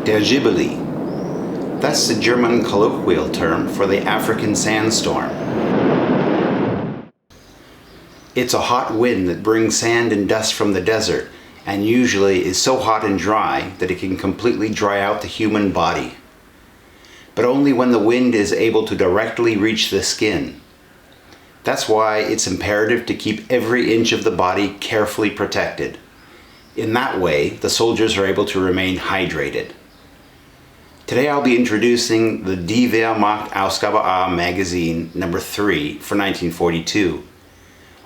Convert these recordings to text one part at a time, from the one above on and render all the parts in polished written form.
Der Ghibli. That's the German colloquial term for the African sandstorm. It's a hot wind that brings sand and dust from the desert, and usually is so hot and dry that it can completely dry out the human body. But only when the wind is able to directly reach the skin. That's why it's imperative to keep every inch of the body carefully protected. In that way, the soldiers are able to remain hydrated. Today I'll be introducing the Die Wehrmacht Ausgabe A magazine number 3 for 1942.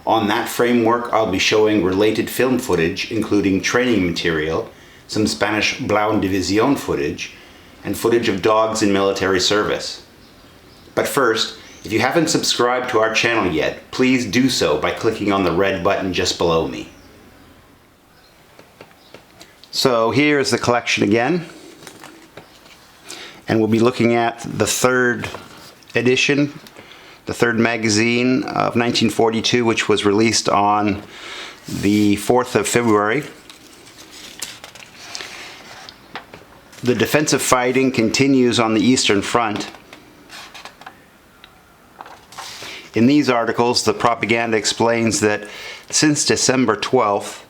On that framework, I'll be showing related film footage, including training material, some Spanish Blauen Division footage, and footage of dogs in military service. But first, if you haven't subscribed to our channel yet, please do so by clicking on the red button just below me. So here's the collection again. And we'll be looking at the third edition, the third magazine of 1942, which was released on the 4th of February. The defensive fighting continues on the Eastern Front. In these articles, the propaganda explains that since December 12th,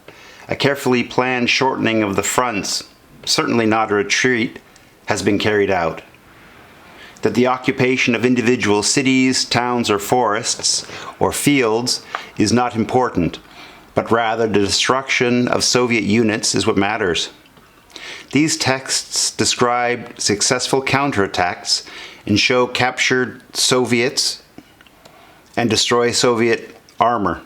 a carefully planned shortening of the fronts, certainly not a retreat, has been carried out. That the occupation of individual cities, towns, or forests, or fields is not important, but rather the destruction of Soviet units is what matters. These texts describe successful counterattacks and show captured Soviets and destroy Soviet armor.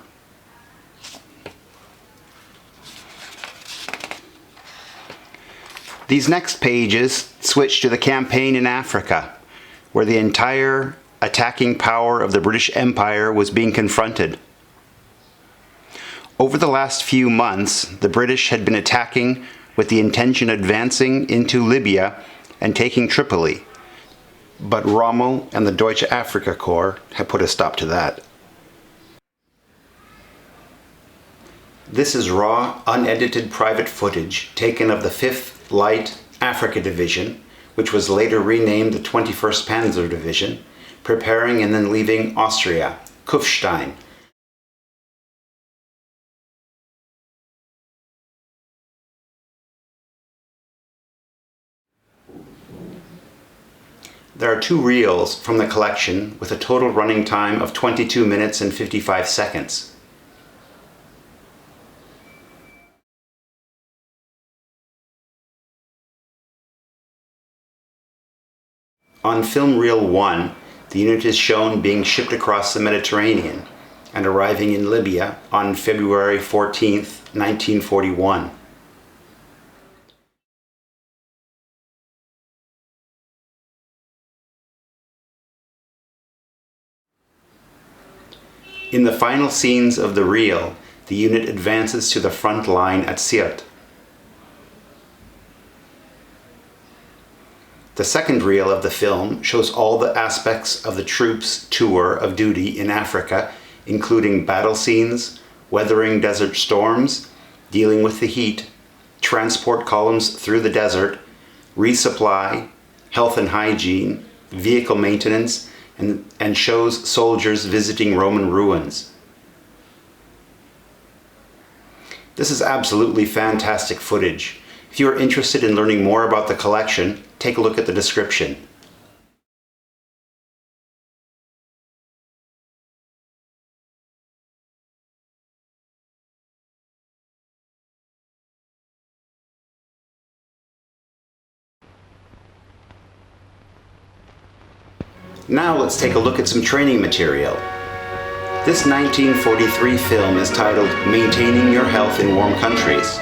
These next pages switch to the campaign in Afrika, where the entire attacking power of the British Empire was being confronted. Over the last few months, the British had been attacking with the intention of advancing into Libya and taking Tripoli, but Rommel and the Deutsche Afrika Korps had put a stop to that. This is raw, unedited private footage taken of the 5th Light Africa Division, which was later renamed the 21st Panzer Division, preparing and then leaving Austria, Kufstein. There are 2 reels from the collection with a total running time of 22 minutes and 55 seconds. On film reel 1, the unit is shown being shipped across the Mediterranean and arriving in Libya on February 14, 1941. In the final scenes of the reel, the unit advances to the front line at Sirte. The second reel of the film shows all the aspects of the troops' tour of duty in Africa, including battle scenes, weathering desert storms, dealing with the heat, transport columns through the desert, resupply, health and hygiene, vehicle maintenance, and shows soldiers visiting Roman ruins. This is absolutely fantastic footage. If you are interested in learning more about the collection, take a look at the description. Now let's take a look at some training material. This 1943 film is titled Maintaining Your Health in Warm Countries.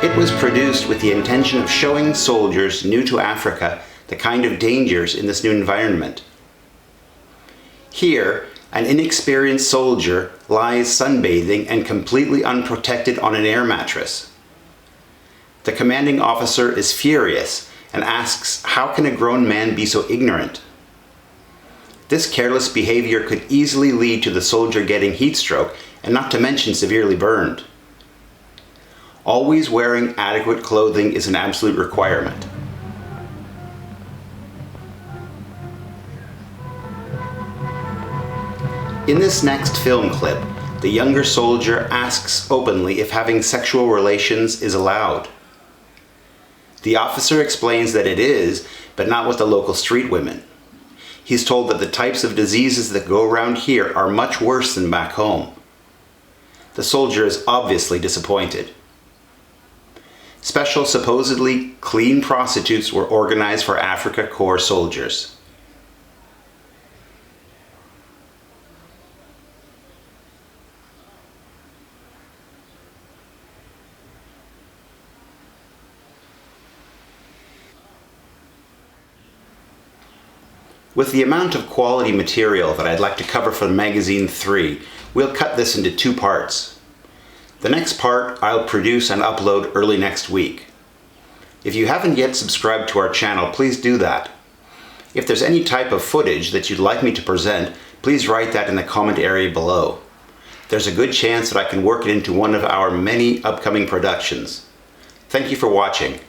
It was produced with the intention of showing soldiers new to Africa the kind of dangers in this new environment. Here, an inexperienced soldier lies sunbathing and completely unprotected on an air mattress. The commanding officer is furious and asks, how can a grown man be so ignorant? This careless behavior could easily lead to the soldier getting heat stroke, and not to mention severely burned. Always wearing adequate clothing is an absolute requirement. In this next film clip, the younger soldier asks openly if having sexual relations is allowed. The officer explains that it is, but not with the local street women. He's told that the types of diseases that go around here are much worse than back home. The soldier is obviously disappointed. Special, supposedly clean prostitutes were organized for Afrika Korps soldiers. With the amount of quality material that I'd like to cover for Magazine 3, we'll cut this into 2 parts. The next part I'll produce and upload early next week. If you haven't yet subscribed to our channel, please do that. If there's any type of footage that you'd like me to present, please write that in the comment area below. There's a good chance that I can work it into one of our many upcoming productions. Thank you for watching.